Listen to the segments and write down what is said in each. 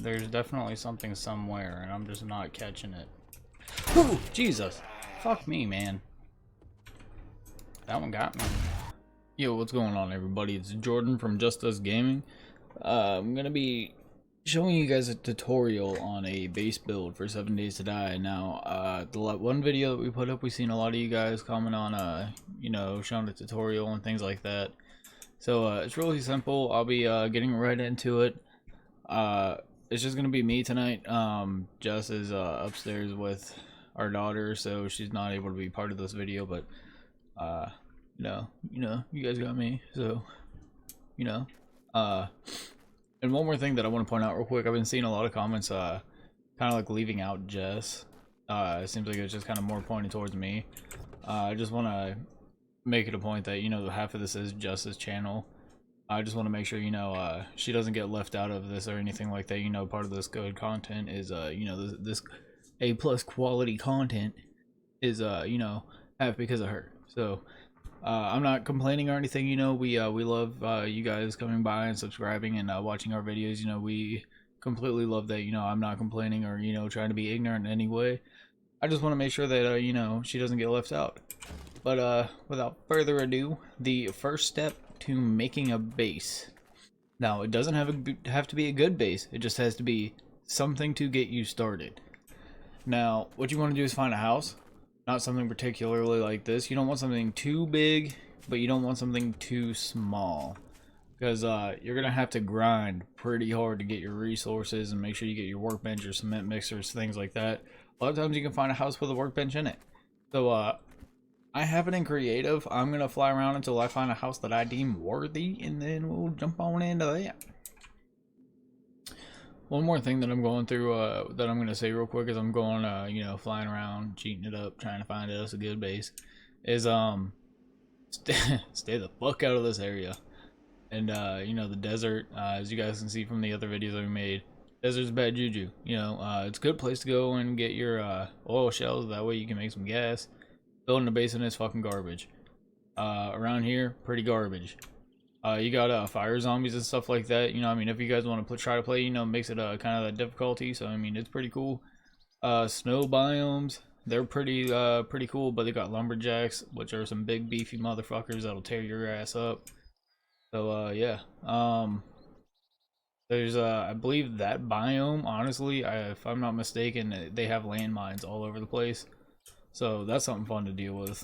There's definitely something somewhere, and I'm just not catching it. Whew, Jesus. Fuck me, man. That one got me. Yo, what's going on, everybody? It's Jordan from Just Us Gaming. I'm gonna be showing you guys a tutorial on a base build for 7 Days to Die. Now, the one video that we put up, we've seen a lot of you guys comment on, you know, showing the tutorial and things like that. So, it's really simple. I'll be, getting right into it. It's just gonna be me tonight. Jess is, upstairs with our daughter, so she's not able to be part of this video, but, you guys got me, so, you know, and one more thing that I want to point out real quick, I've been seeing a lot of comments, kind of like leaving out Jess. It seems like it's just kind of more pointed towards me. I just want to make it a point that, you know, half of this is Jess's channel. I just want to make sure, you know, she doesn't get left out of this or anything like that. You know, part of this good content is, you know, this A+ quality content is, you know, half because of her. So, I'm not complaining or anything. You know, we love you guys coming by and subscribing and watching our videos. You know, we completely love that. You know, I'm not complaining or, you know, trying to be ignorant in any way. I just want to make sure that, you know, she doesn't get left out. But without further ado, the first step to making a base. Now, it doesn't have to be a good base. It just has to be something to get you started. Now, what you want to do is find a house. Not something particularly like this. You don't want something too big, but you don't want something too small. Because you're going to have to grind pretty hard to get your resources and make sure you get your workbench, your cement mixers, things like that. A lot of times you can find a house with a workbench in it. So I have it in creative. I'm going to fly around until I find a house that I deem worthy, and then we'll jump on into that. One more thing that I'm going through, that I'm going to say real quick as I'm going, you know, flying around, cheating it up, trying to find us a good base, is, stay the fuck out of this area. And, you know, the desert, as you guys can see from the other videos that we made, desert's bad juju. You know, it's a good place to go and get your, oil shells. That way you can make some gas. Building a base in is fucking garbage. Around here, pretty garbage. You got fire zombies and stuff like that. You know, I mean, if you guys want to try to play, you know, makes it kind of a difficulty. So I mean, it's pretty cool. Snow biomes, they're pretty cool, but they got lumberjacks, which are some big beefy motherfuckers that'll tear your ass up. So yeah. There's I believe that biome, honestly, if I'm not mistaken, they have landmines all over the place. So that's something fun to deal with.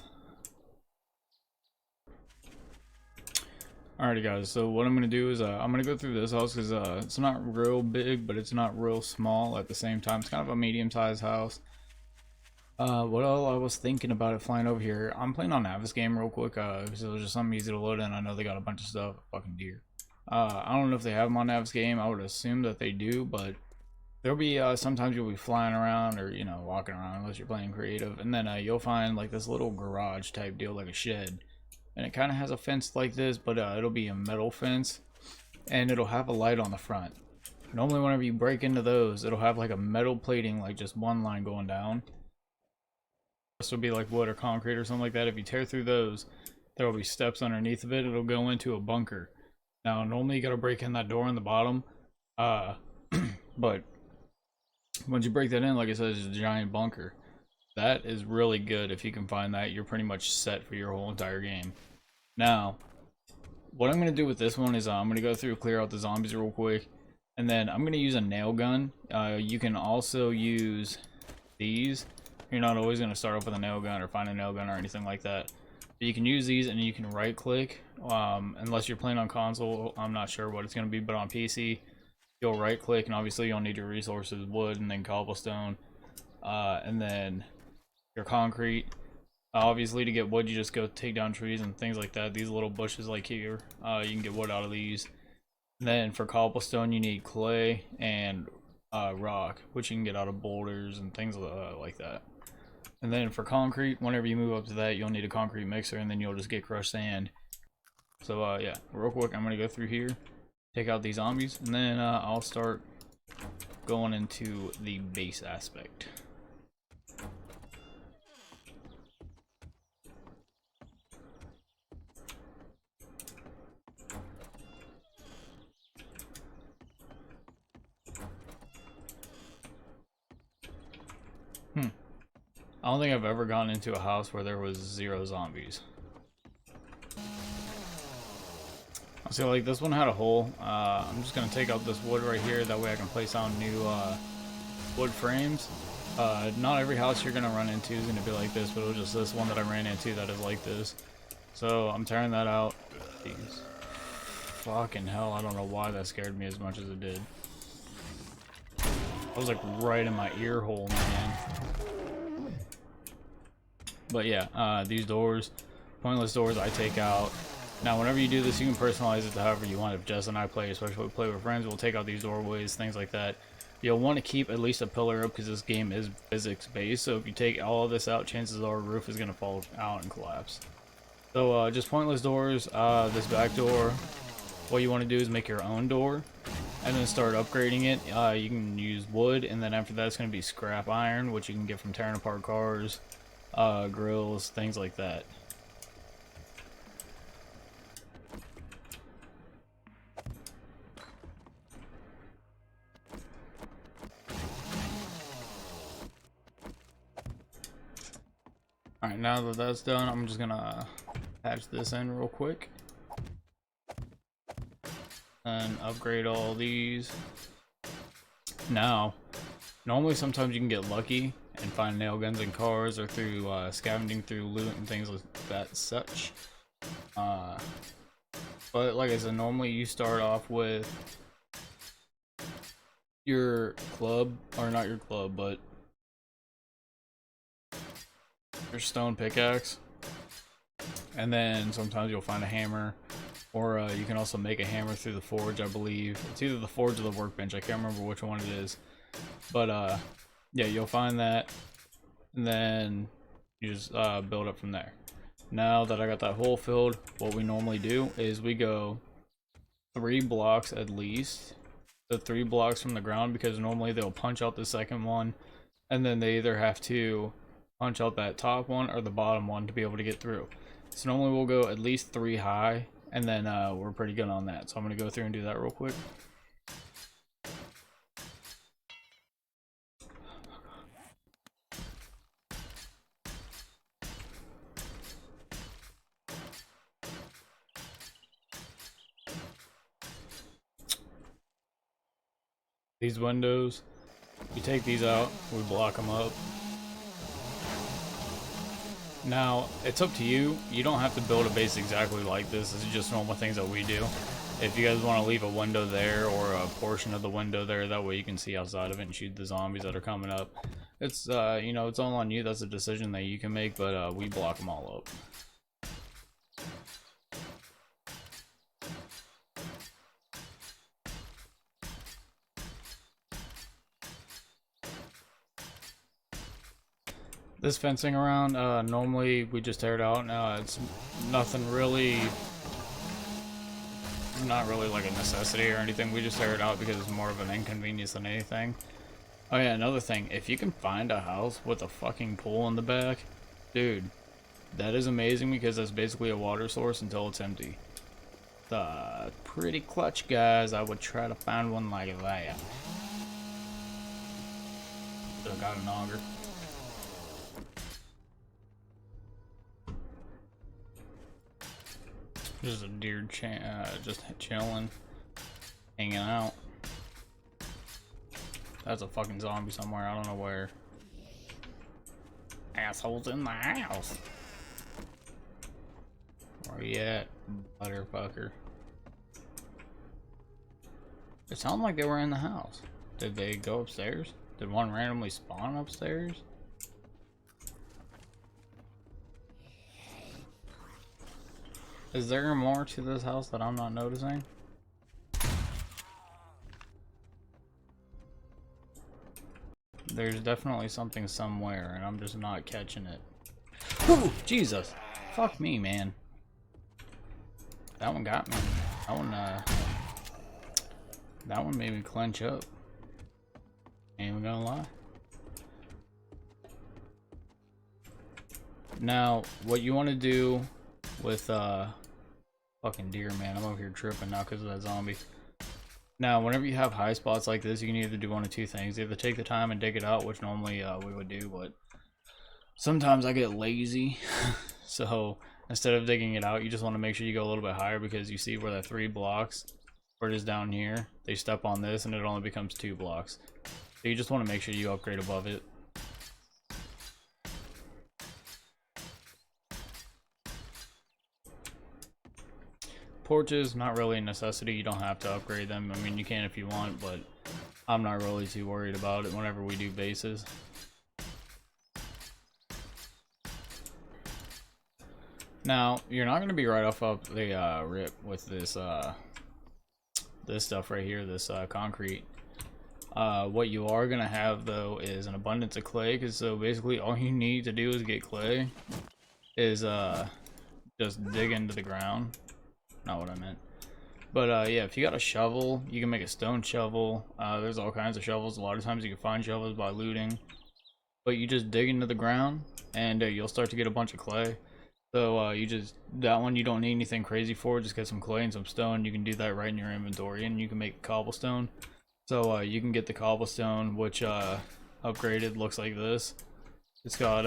Alrighty guys, so what I'm going to do is I'm going to go through this house because it's not real big, but it's not real small at the same time. It's kind of a medium-sized house. What all I was thinking about it flying over here, I'm playing on Navis game real quick because it was just something easy to load in. I know they got a bunch of stuff. Fucking deer. I don't know if they have them on Navis game. I would assume that they do, but there'll be sometimes you'll be flying around or, you know, walking around unless you're playing creative, and then you'll find like this little garage type deal, like a shed. And it kind of has a fence like this, but it'll be a metal fence, and it'll have a light on the front. Normally whenever you break into those, it'll have like a metal plating, like just one line going down. This will be like wood or concrete or something like that. If you tear through those, there will be steps underneath of it. It'll go into a bunker. Now normally you gotta break in that door on the bottom, but once you break that in, like I said, it's a giant bunker. That is really good. If you can find that, you're pretty much set for your whole entire game. Now, what I'm going to do with this one is I'm going to go through, clear out the zombies real quick, and then I'm going to use a nail gun. You can also use these. You're not always going to start off with a nail gun or find a nail gun or anything like that. But you can use these, and you can right click, unless you're playing on console. I'm not sure what it's going to be, but on PC, you'll right click, and obviously you'll need your resources, wood, and then cobblestone, and then your concrete. Obviously, to get wood, you just go take down trees and things like that. These little bushes like here, you can get wood out of these. And then for cobblestone, you need clay and rock, which you can get out of boulders and things like that. And then for concrete, whenever you move up to that, you'll need a concrete mixer, and then you'll just get crushed sand. So yeah, real quick, I'm gonna go through here, take out these zombies, and then I'll start going into the base aspect. I don't think I've ever gone into a house where there was 0 zombies. So like this one had a hole. I'm just gonna take out this wood right here, that way I can place down new wood frames. Not every house you're gonna run into is gonna be like this, but it was just this one that I ran into that is like this. So I'm tearing that out. Jeez. Fucking hell, I don't know why that scared me as much as it did. I was like right in my ear hole, man. But yeah, these doors, pointless doors, I take out. Now, whenever you do this, you can personalize it to however you want. If Jess and I play, especially if we play with friends, we'll take out these doorways, things like that. You'll want to keep at least a pillar up because this game is physics-based. So if you take all of this out, chances are roof is going to fall out and collapse. So just pointless doors. This back door, what you want to do is make your own door and then start upgrading it. You can use wood, and then after that, it's going to be scrap iron, which you can get from tearing apart cars, grills, things like that. Alright, now that that's done, I'm just gonna patch this in real quick and upgrade all these. Now, normally sometimes you can get lucky and find nail guns in cars or through scavenging through loot and things like that such. But like I said, normally you start off with your club, or not your club, but your stone pickaxe, and then sometimes you'll find a hammer, or you can also make a hammer through the forge. I believe it's either the forge or the workbench, I can't remember which one it is, but yeah, you'll find that, and then you just build up from there. Now that I got that hole filled, what we normally do is we go 3 blocks at least, the 3 blocks from the ground, because normally they'll punch out the second one, and then they either have to punch out that top one or the bottom one to be able to get through. So normally we'll go at least 3 high, and then we're pretty good on that. So I'm gonna go through and do that real quick. These windows, you take these out, we block them up. Now, it's up to you. You don't have to build a base exactly like this. This is just normal things that we do. If you guys want to leave a window there or a portion of the window there, that way you can see outside of it and shoot the zombies that are coming up. It's, you know, it's all on you. That's a decision that you can make, but we block them all up. This fencing around, normally we just tear it out. Now it's nothing really, not really like a necessity or anything. We just tear it out because it's more of an inconvenience than anything. Oh yeah, another thing, if you can find a house with a fucking pool in the back, dude, that is amazing because that's basically a water source until it's empty. Pretty clutch, guys. I would try to find one like that. Still got an auger. Just a deer just chilling, hanging out. That's a fucking zombie somewhere. I don't know where. Assholes in the house. Where you at, butterfucker? It sounded like they were in the house. Did they go upstairs? Did one randomly spawn upstairs? Is there more to this house that I'm not noticing? There's definitely something somewhere, and I'm just not catching it. Ooh, Jesus! Fuck me, man. That one got me. That one made me clench up. Ain't even gonna lie. Now, what you want to do with fucking deer, man, I'm over here tripping now because of that zombie. Now, whenever you have high spots like this, you can either do one of two things: either take the time and dig it out, which normally we would do, but sometimes I get lazy. So instead of digging it out, you just want to make sure you go a little bit higher, because you see where that 3 blocks, where it is down here, they step on this and it only becomes 2 blocks. So you just want to make sure you upgrade above it. Porches, not really a necessity. You don't have to upgrade them. I mean, you can if you want, but I'm not really too worried about it whenever we do bases. Now, you're not going to be right off up the rip with this this stuff right here, this concrete. What you are going to have, though, is an abundance of clay, because so basically all you need to do is get clay, is just dig into the ground. Not what I meant. But yeah, if you got a shovel, you can make a stone shovel. There's all kinds of shovels. A lot of times you can find shovels by looting. But you just dig into the ground, and you'll start to get a bunch of clay. So you just, that one you don't need anything crazy for. Just get some clay and some stone. You can do that right in your inventory, and you can make cobblestone. So you can get the cobblestone, which upgraded looks like this. It's got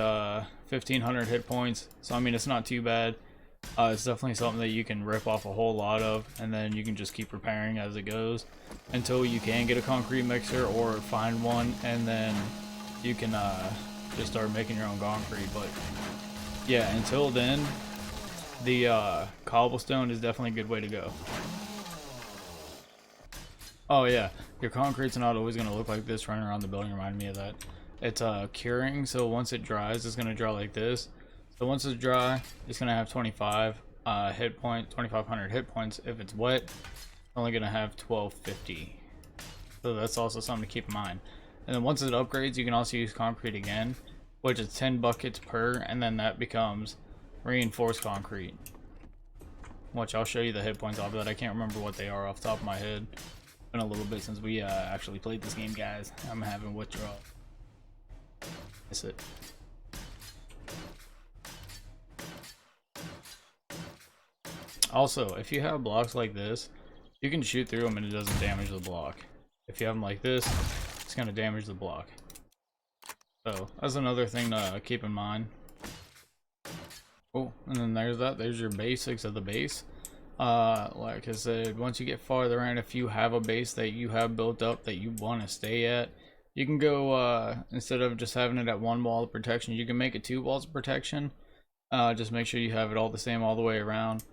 1,500 hit points. So I mean, it's not too bad. It's definitely something that you can rip off a whole lot of, and then you can just keep repairing as it goes until you can get a concrete mixer or find one, and then you can just start making your own concrete. But yeah, until then, the cobblestone is definitely a good way to go. Oh yeah, your concrete's not always going to look like this running around the building. Remind me of that. It's curing, so once it dries, it's going to dry like this. So once it's dry, it's gonna have 2,500 hit points. If it's wet, it's only gonna have 1,250. So that's also something to keep in mind. And then once it upgrades, you can also use concrete again, which is 10 buckets per, and then that becomes reinforced concrete. Which I'll show you the hit points off of that. I can't remember what they are off the top of my head. It's been a little bit since we actually played this game, guys. I'm having withdrawal. That's it. Also, if you have blocks like this, you can shoot through them and it doesn't damage the block. If you have them like this, it's going to damage the block. So, that's another thing to keep in mind. Oh, and then there's that. There's your basics of the base. Like I said, once you get farther in, if you have a base that you have built up that you want to stay at, you can go, instead of just having it at 1 wall of protection, you can make it 2 walls of protection. Just make sure you have it all the same all the way around.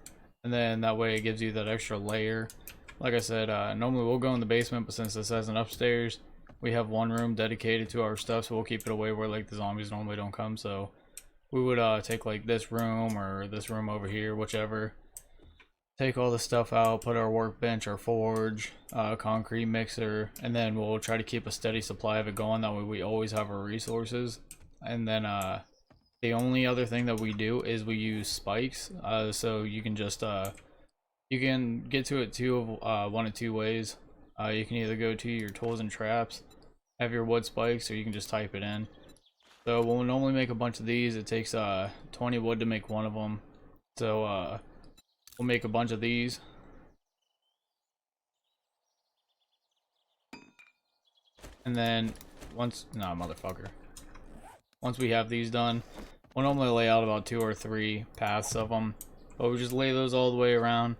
And then that way it gives you that extra layer. Like I said, normally we'll go in the basement, but since this has an upstairs, we have 1 room dedicated to our stuff, so we'll keep it away where like the zombies normally don't come. So we would take like this room or this room over here, whichever. Take all the stuff out, put our workbench, our forge, concrete mixer, and then we'll try to keep a steady supply of it going. That way we always have our resources. And then the only other thing that we do is we use spikes, so you can just you can get to it one of 2 ways. You can either go to your tools and traps, have your wood spikes, or you can just type it in. So we'll normally make a bunch of these. It takes 20 wood to make 1 of them. So we'll make a bunch of these. And then once we have these done, we'll normally lay out about 2 or 3 paths of them, but we just lay those all the way around.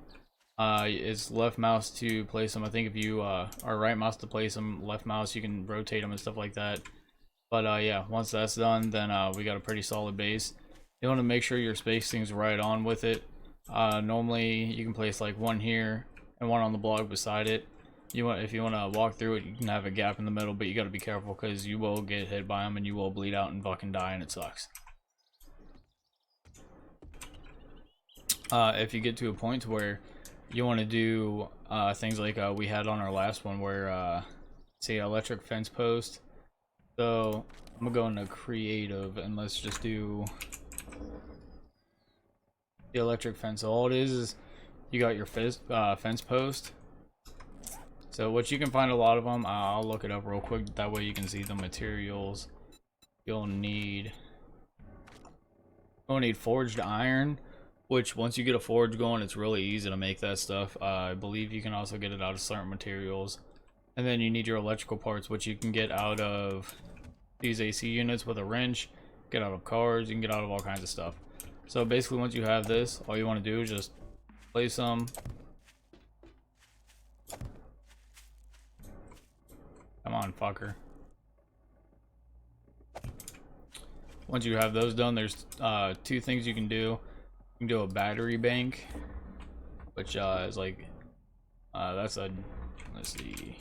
It's left mouse to place them. I think if you are right mouse to place them, left mouse you can rotate them and stuff like that. But yeah, once that's done, then we got a pretty solid base. You want to make sure your spacing's right on with it. Normally you can place like 1 here and 1 on the block beside it. If you want to walk through it, you can have a gap in the middle, but you got to be careful because you will get hit by them and you will bleed out and fucking die, and it sucks. If you get to a point where you want to do things like we had on our last one, where say electric fence post. So I'm gonna go into creative and let's just do the electric fence. So all it is you got your fence post. So what you can find a lot of them, I'll look it up real quick, that way you can see the materials you'll need. You'll need forged iron, which once you get a forge going, it's really easy to make that stuff. I believe you can also get it out of certain materials. And then you need your electrical parts, which you can get out of these AC units with a wrench. get out of cars, you can get out of all kinds of stuff. So basically once you have this, all you want to do is just place some. Come on, fucker. Once you have those done, there's two things you can do. You can do a battery bank, which is like that's a, let's see.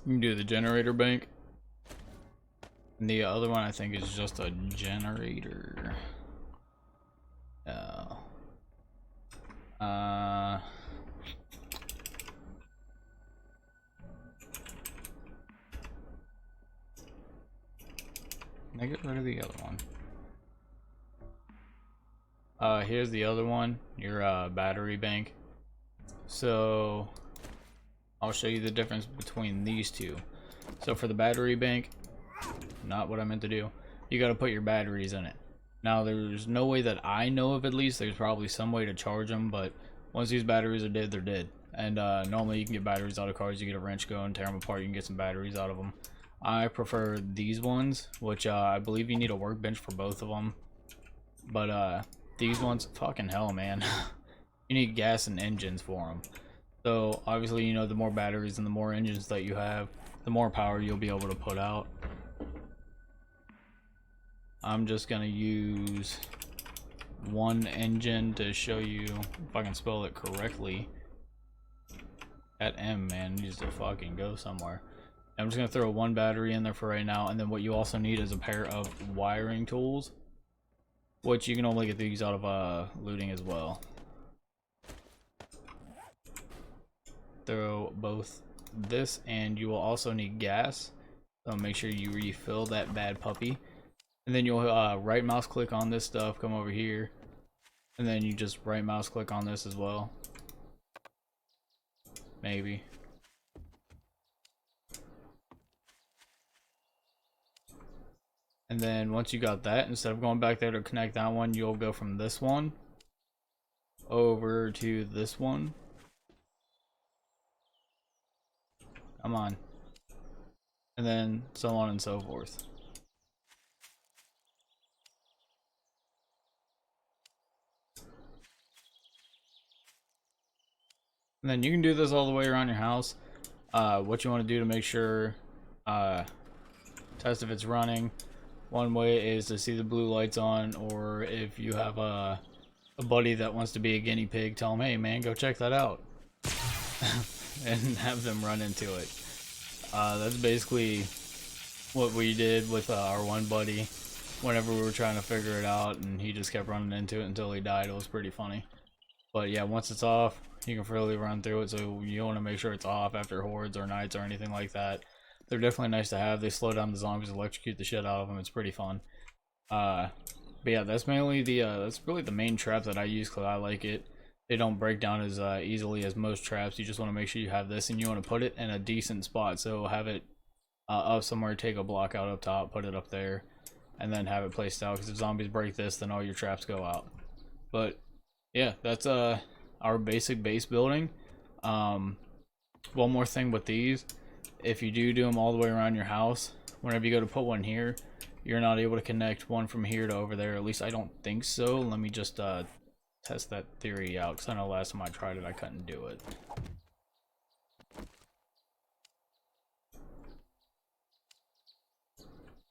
You can do the generator bank. And the other one I think is just a generator. Can I get rid of the other one? Here's the other one, your battery bank. So I'll show you the difference between these two. So for the battery bank, not what I meant to do, you got to put your batteries in it. Now there's no way that I know of, at least there's probably some way to charge them, but once these batteries are dead, they're dead. And normally you can get batteries out of cars, you get a wrench going, tear them apart, you can get some batteries out of them. I prefer these ones, which I believe you need a workbench for both of them. But these ones, fucking hell, man. You need gas and engines for them. So obviously, you know, the more batteries and the more engines that you have, the more power you'll be able to put out. I'm just gonna use one engine to show you if I can spell it correctly. That M, man, needs to fucking go somewhere. I'm just gonna throw one battery in there for right now, and then what you also need is a pair of wiring tools, which you can only get these out of looting as well. Throw both this, and you will also need gas, so make sure you refill that bad puppy. And then you'll right mouse click on this stuff, come over here, and then you just right mouse click on this as well. Maybe. And then once you got that, instead of going back there to connect that one, you'll go from this one over to this one. Come on. And then so on and so forth. And then you can do this all the way around your house. What you want to do to make sure, test if it's running. One way is to see the blue lights on, or if you have a buddy that wants to be a guinea pig, tell them, hey man, go check that out. And have them run into it. That's basically what we did with our one buddy whenever we were trying to figure it out, and he just kept running into it until he died. It was pretty funny. But yeah, once it's off, you can freely run through it, so you want to make sure it's off after hordes or nights or anything like that. They're definitely nice to have. They slow down the zombies, electrocute the shit out of them. It's pretty fun. But yeah, that's mainly the that's really the main trap that I use because I like it. They don't break down as easily as most traps. You just want to make sure you have this, and you want to put it in a decent spot. So have it up somewhere, take a block out up top, put it up there, and then have it placed out, because if zombies break this, then all your traps go out. But yeah, that's our basic base building. One more thing with these, if you do them all the way around your house, whenever you go to put one here, you're not able to connect one from here to over there. At least I don't think so. Let me just test that theory out, because I know last time I tried it I couldn't do it.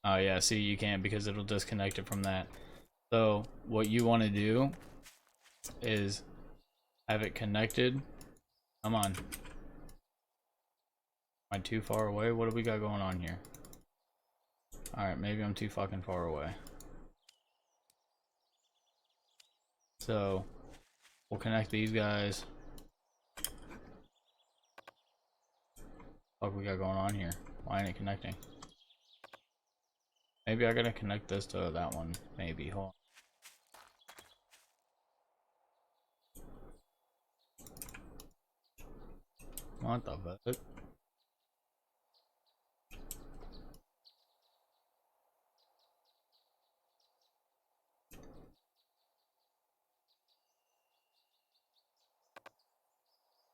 Oh yeah, see, you can't, because it'll disconnect it from that. So what you want to do is have it connected. Come on. Am I too far away? What do we got going on here? Alright, maybe I'm too fucking far away. So we'll connect these guys. What we got going on here? Why ain't it connecting? Maybe I gotta connect this to that one. Maybe. Hold on. What the fuck?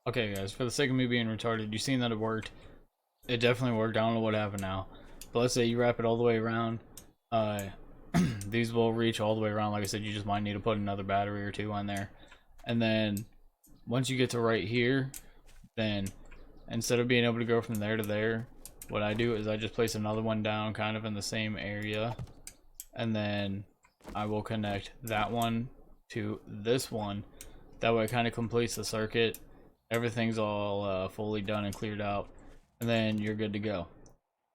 Okay, guys, for the sake of me being retarded, you seen that it worked. It definitely worked. I don't know what happened now. But let's say you wrap it all the way around. Uh, these will reach all the way around. Like I said, you just might need to put another battery or two on there. And then once you get to right here, then instead of being able to go from there to there, what I do is I just place another one down kind of in the same area. And then I will connect that one to this one. That way it kind of completes the circuit. Everything's all fully done and cleared out. And then you're good to go.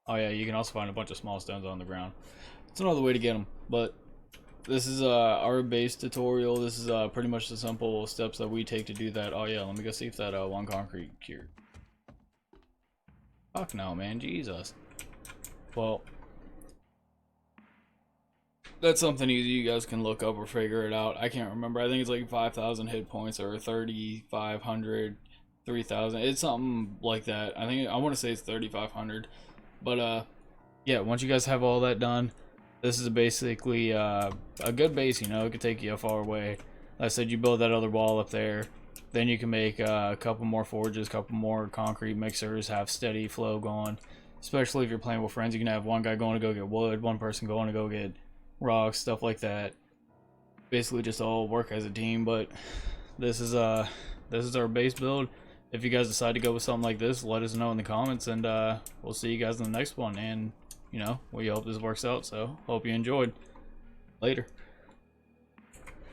Oh yeah, you can also find a bunch of small stones on the ground. It's another way to get them. But this is our base tutorial. This is pretty much the simple steps that we take to do that. Oh yeah, let me go see if that one concrete cured. Fuck no, man. Jesus. Well, that's something easy. You guys can look up or figure it out. I can't remember. I think it's like 5,000 hit points or 3,500, 3,000. It's something like that. I want to say it's 3,500. But yeah, once you guys have all that done, this is basically a good base. You know, it could take you a far way. Like I said, you build that other wall up there, then you can make a couple more forges, a couple more concrete mixers, have steady flow going. Especially if you're playing with friends, you can have one guy going to go get wood, one person going to go get rocks, stuff like that. Basically just all work as a team. But this is our base build. If you guys decide to go with something like this, let us know in the comments, and we'll see you guys in the next one. And you know, we hope this works out, so hope you enjoyed. Later.